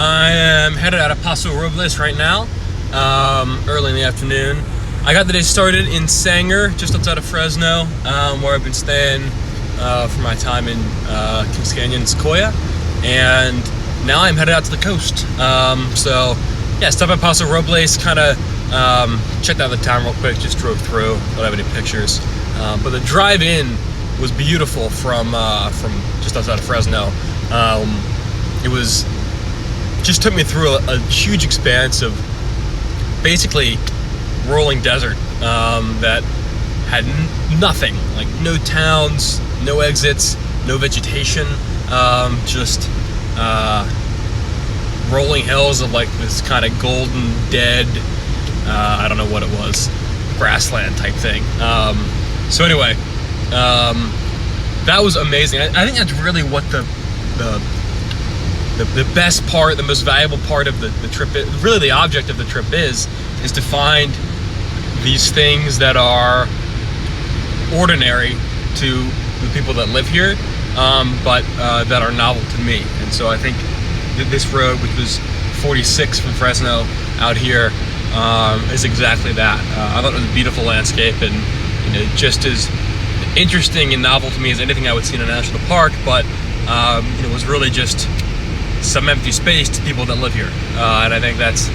I am headed out of Paso Robles right now, early in the afternoon. I got the day started in Sanger, just outside of Fresno, where I've been staying for my time in Kings Canyon, Sequoia, and now I'm headed out to the coast. So, yeah, stopped at Paso Robles, kind of checked out the town real quick, just drove through, don't have any pictures. But the drive-in was beautiful from just outside of Fresno. It was just took me through a huge expanse of basically rolling desert that had nothing, like no towns, no exits, no vegetation, just rolling hills of like this kind of golden dead, I don't know what it was, grassland type thing. So anyway, that was amazing. I think that's really what the best part, the most valuable part of the trip, really the object of the trip is to find these things that are ordinary to the people that live here, but that are novel to me. And so I think this road, which was 46 from Fresno out here, is exactly that. I thought it was a beautiful landscape, and just as interesting and novel to me as anything I would see in a national park, but it was really just some empty space to people that live here, and I think that's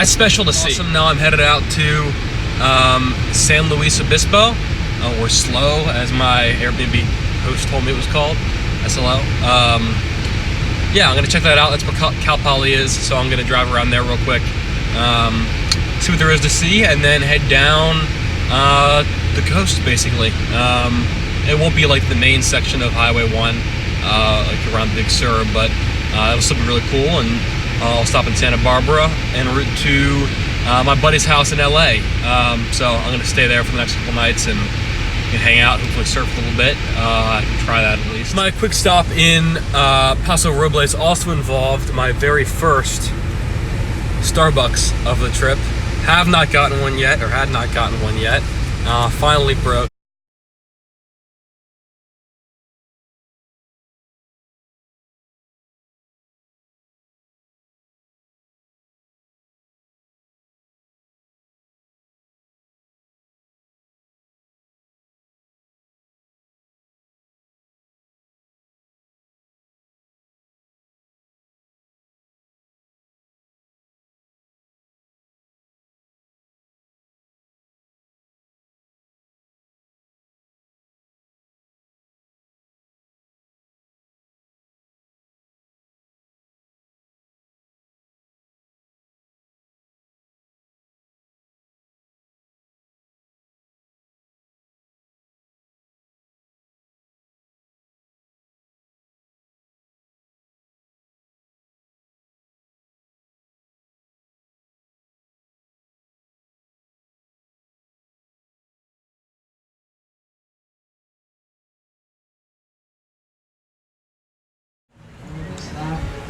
special to see. Awesome. Now I'm headed out to San Luis Obispo, or SLO, as my Airbnb host told me it was called, SLO. Yeah, I'm gonna check that out. That's where Cal Poly is, so I'm gonna drive around there real quick, see what there is to see, and then head down the coast, basically. It won't be like the main section of Highway 1, like around Big Sur, but it'll still be really cool, and I'll stop in Santa Barbara en route to my buddy's house in LA. So I'm going to stay there for the next couple nights and hang out, hopefully surf a little bit. I can try that at least. My quick stop in Paso Robles also involved my very first Starbucks of the trip. Have not gotten one yet, or had not gotten one yet. Finally broke.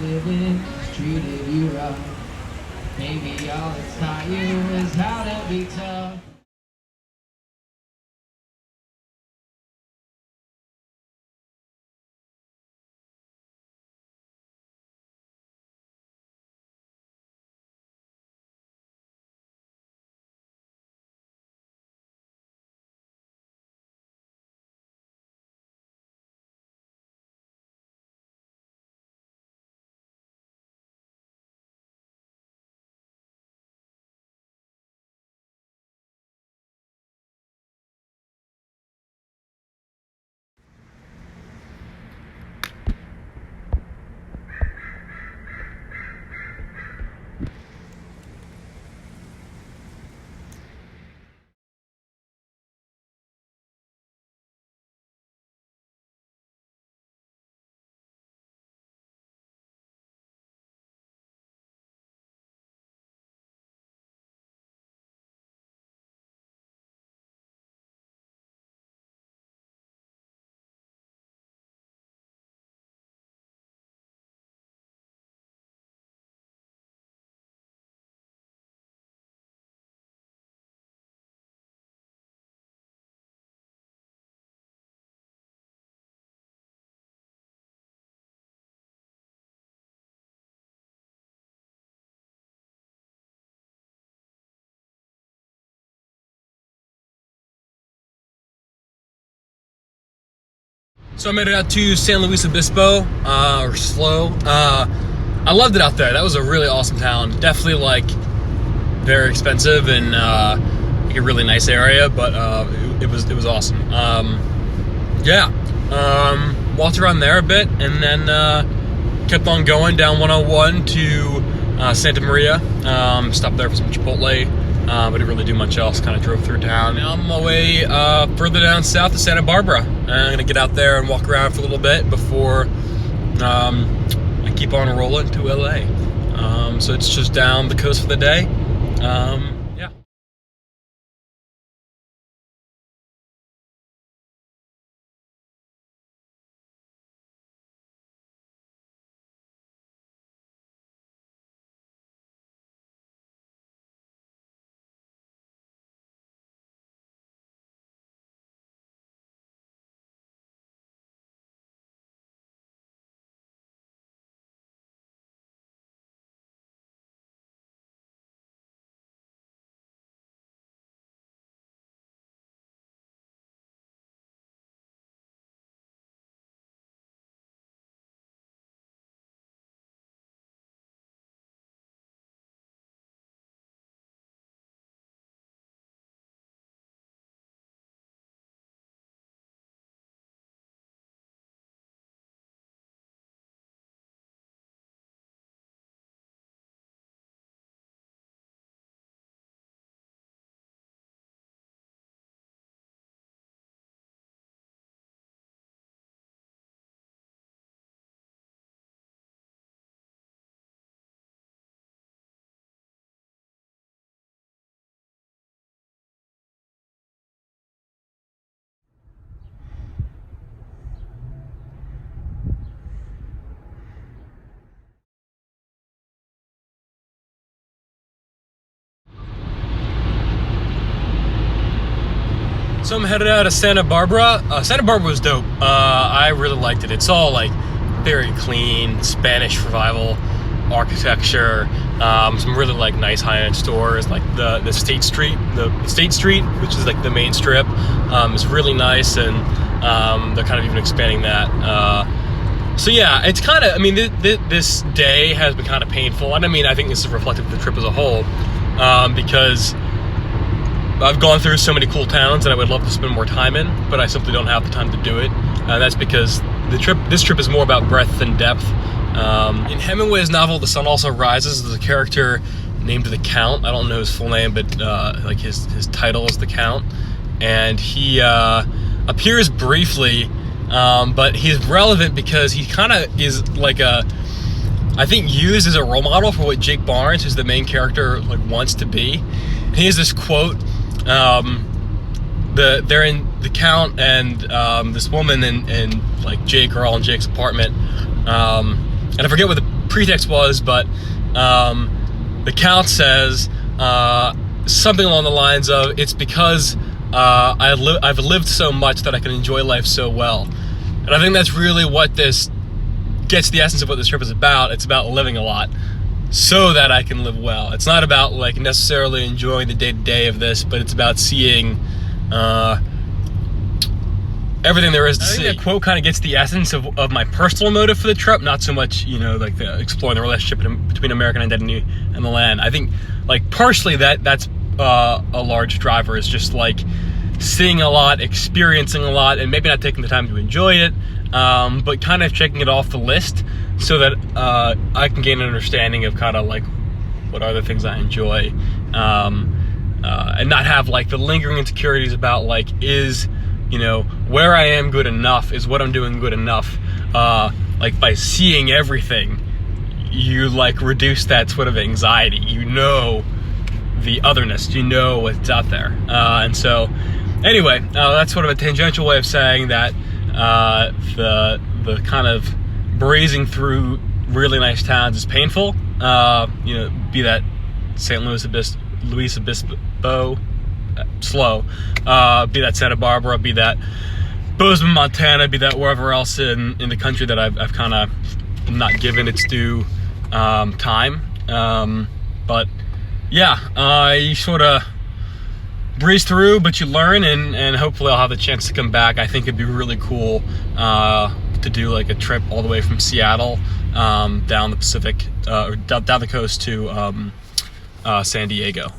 Living, treated you rough. Maybe all it's taught you is how to be tough. So I made it out to San Luis Obispo, or SLO. I loved it out there. That was a really awesome town. Definitely like very expensive and like a really nice area, but it was awesome. Walked around there a bit, and then kept on going down 101 to Santa Maria. Stopped there for some Chipotle. But didn't really do much else, kind of drove through town. Now I'm on my way further down south to Santa Barbara. I'm going to get out there and walk around for a little bit before I keep on rolling to LA. So it's just down the coast for the day. Yeah. So I'm headed out of Santa Barbara. Santa Barbara was dope. I really liked it. It's all like very clean Spanish revival architecture. Some really like nice high-end stores, like the State Street, which is like the main strip, is really nice, and they're kind of even expanding that. So yeah, it's kind of. I mean, this day has been kind of painful, and I mean, I think this is reflective of the trip as a whole, because I've gone through so many cool towns that I would love to spend more time in, but I simply don't have the time to do it. That's because this trip is more about breadth than depth. In Hemingway's novel, The Sun Also Rises, there's a character named the Count. I don't know his full name, but like his title is the Count, and he appears briefly, but he's relevant because he kind of is like I think used as a role model for what Jake Barnes, who's the main character, like wants to be. And he has this quote. They're in the Count and this woman and like Jake are all in Jake's apartment, and I forget what the pretext was, but the Count says something along the lines of, "It's because I've lived so much that I can enjoy life so well." And I think that's really what this gets the essence of what this trip is about. It's about living a lot so that I can live well. It's not about like necessarily enjoying the day-to-day of this, but it's about seeing everything there is to see. That quote kind of gets the essence of my personal motive for the trip, not so much, you know, like exploring the relationship between American identity and the land. I think like partially that's a large driver, is just like seeing a lot, experiencing a lot, and maybe not taking the time to enjoy it, but kind of checking it off the list so that I can gain an understanding of kind of like what are the things I enjoy, and not have like the lingering insecurities about like, is, you know, where I am good enough, is what I'm doing good enough. Like by seeing everything, you like reduce that sort of anxiety, you know, the otherness, you know what's out there. And so anyway, that's sort of a tangential way of saying that the kind of brazing through really nice towns is painful. You know, be that St. Luis Obispo, SLO, be that Santa Barbara, be that Bozeman, Montana, be that wherever else in the country that I've kind of not given its due time. But yeah, I sort of breeze through, but you learn, and hopefully I'll have the chance to come back. I think it'd be really cool to do like a trip all the way from Seattle down the Pacific, or down the coast to San Diego.